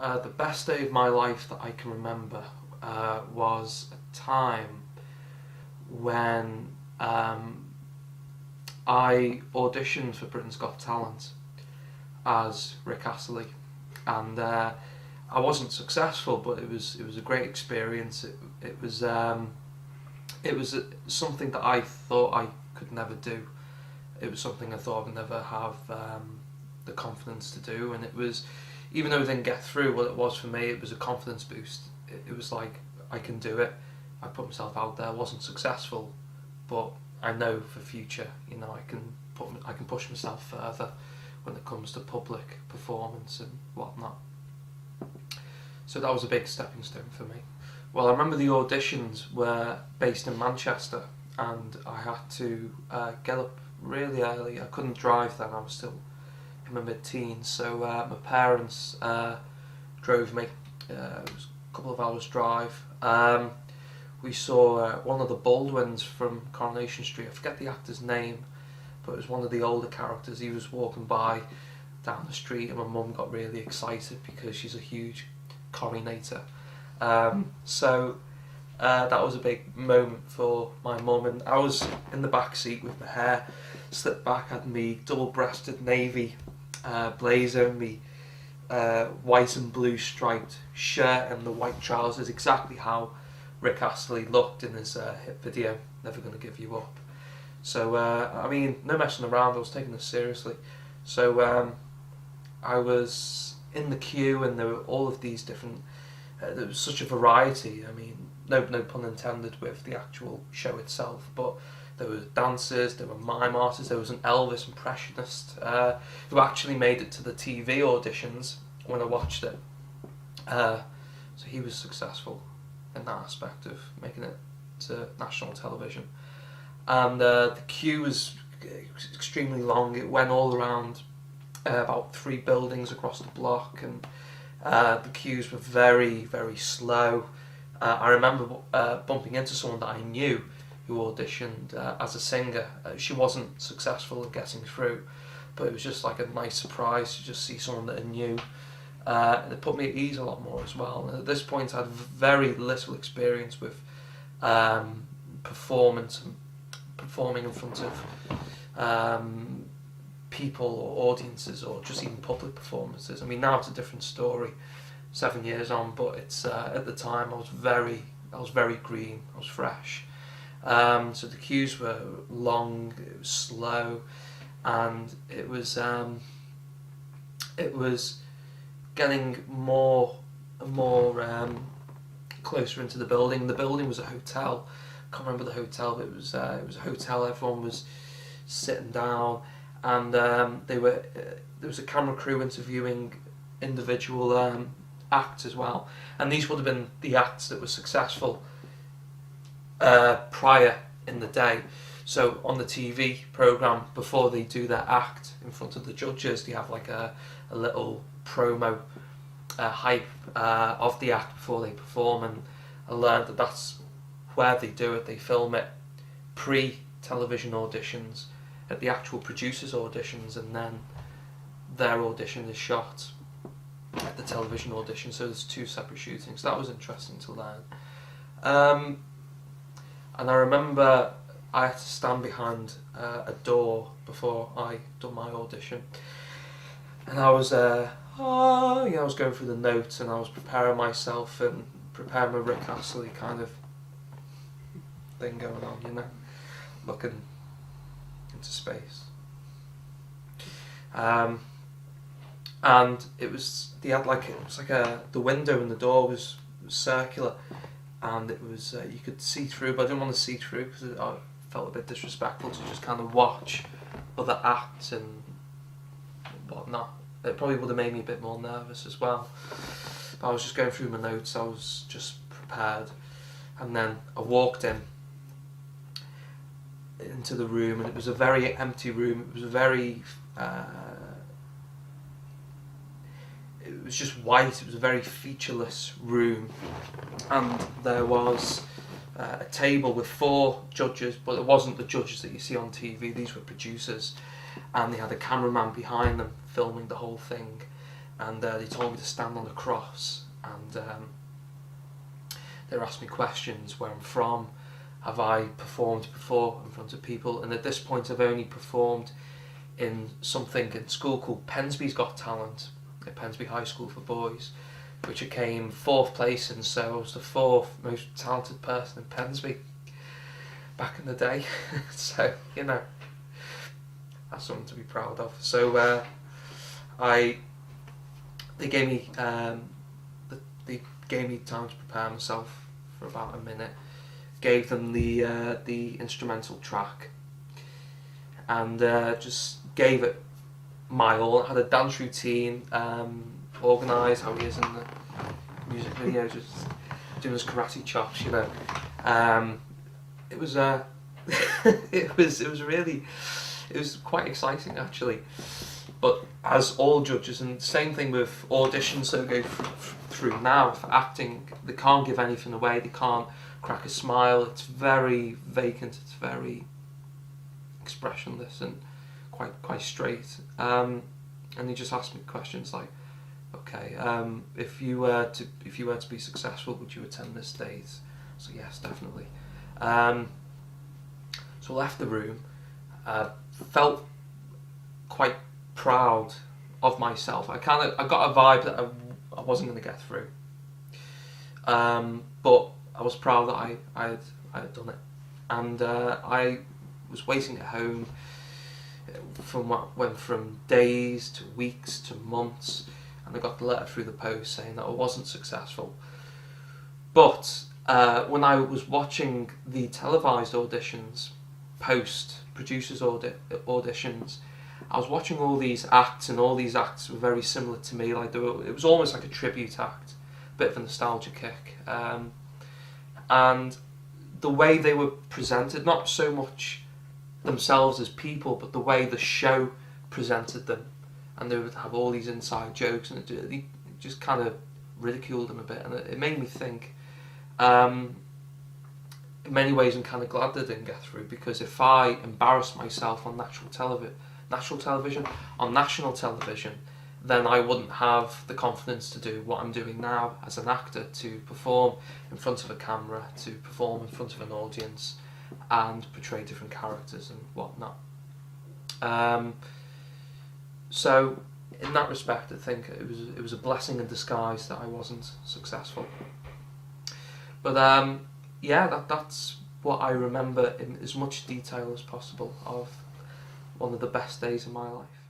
The best day of my life that I can remember was a time when I auditioned for Britain's Got Talent as Rick Astley, and I wasn't successful, but it was a great experience. It was something that I thought I could never do. It was something I thought I would never have the confidence to do, and it was, even though I didn't get through, what it was for me, it was a confidence boost. It was like, I can do it. I put myself out there. Wasn't successful, but I know for future, I can push myself further when it comes to public performance and whatnot. So that was a big stepping stone for me. Well, I remember the auditions were based in Manchester, and I had to get up really early. I couldn't drive then, I was still in my mid-teens, so my parents drove me. It was a couple of hours drive. We saw one of the Baldwins from Coronation Street. I forget the actor's name, but it was one of the older characters. He was walking by down the street, and my mum got really excited because she's a huge Corinator. So that was a big moment for my mum, and I was in the back seat with my hair slipped back, had me double-breasted navy blazer, me white and blue striped shirt, and the white trousers, exactly how Rick Astley looked in his hit video, Never Gonna Give You Up. So, I mean, no messing around, I was taking this seriously. So, I was in the queue, and there were all of these different, there was such a variety, I mean, no pun intended with the actual show itself, but there were dancers, there were mime artists, there was an Elvis impressionist who actually made it to the TV auditions when I watched it. So he was successful in that aspect of making it to national television. And the queue was extremely long. It went all around about 3 buildings across the block, and the queues were very, very slow. I remember bumping into someone that I knew who auditioned as a singer. She wasn't successful in getting through, but it was just like a nice surprise to just see someone that I knew. And it put me at ease a lot more as well. And at this point I had very little experience with performing in front of people or audiences, or just even public performances. I mean, now it's a different story 7 years on, but it's at the time I was very green, I was fresh. So the queues were long, it was slow, and it was getting more and more closer into the building. The building was a hotel. I can't remember the hotel, but it was a hotel. Everyone was sitting down, and there was a camera crew interviewing individual acts as well. And these would have been the acts that were successful prior in the day. So on the TV program, before they do their act in front of the judges, they have like a little promo hype of the act before they perform, and I learned that that's where they do it. They film it pre-television auditions at the actual producers' auditions, and then their audition is shot at the television audition. So there's 2 separate shootings. That was interesting to learn. And I remember I had to stand behind a door before I done my audition, and I was I was going through the notes, and I was preparing myself and preparing my Rick Astley kind of thing going on, looking into space. And it was the window in the door was circular, and it was you could see through, but I didn't want to see through because I felt a bit disrespectful to just kind of watch other acts and whatnot. It probably would have made me a bit more nervous as well. But I was just going through my notes, I was just prepared, and then I walked into the room, and it was a very empty room. It was a very it was just white. It was a very featureless room, and there was a table with 4 judges, but it wasn't the judges that you see on TV. These were producers, and they had a cameraman behind them filming the whole thing. and they told me to stand on the cross, and they were asking me questions: where I'm from, have I performed before in front of people, and at this point I've only performed in something in school called Pensby's Got Talent, at Pensby High School for Boys, which I came 4th place in, so I was the 4th most talented person in Pensby back in the day. So, you know, that's something to be proud of. So they gave me time to prepare myself for about a minute. Gave them the instrumental track, and just gave it my all. I had a dance routine organised, how he is in the music video, just doing his karate chops, you know. It was it was quite exciting actually. But as all judges, and same thing with auditions that go through now for acting, they can't give anything away, they can't crack a smile, it's very vacant, it's very expressionless and quite straight. And he just asked me questions like, okay, if you were to be successful, would you attend this date? So yes, definitely. So I left the room, felt quite proud of myself. I got a vibe that I wasn't going to get through, but I was proud that I had done it, and I was waiting at home. Went from days to weeks to months, and I got the letter through the post saying that I wasn't successful. But when I was watching the televised auditions, producers' auditions, I was watching all these acts, and all these acts were very similar to me. Like it was almost like a tribute act, a bit of a nostalgia kick, and the way they were presented, not so much themselves as people, but the way the show presented them, and they would have all these inside jokes, and it just kind of ridiculed them a bit, and it made me think. In many ways, I'm kind of glad they didn't get through, because if I embarrassed myself on national television, then I wouldn't have the confidence to do what I'm doing now as an actor, to perform in front of a camera, to perform in front of an audience, and portray different characters and whatnot. So in that respect, I think it was a blessing in disguise that I wasn't successful. But yeah, that's what I remember in as much detail as possible of one of the best days of my life.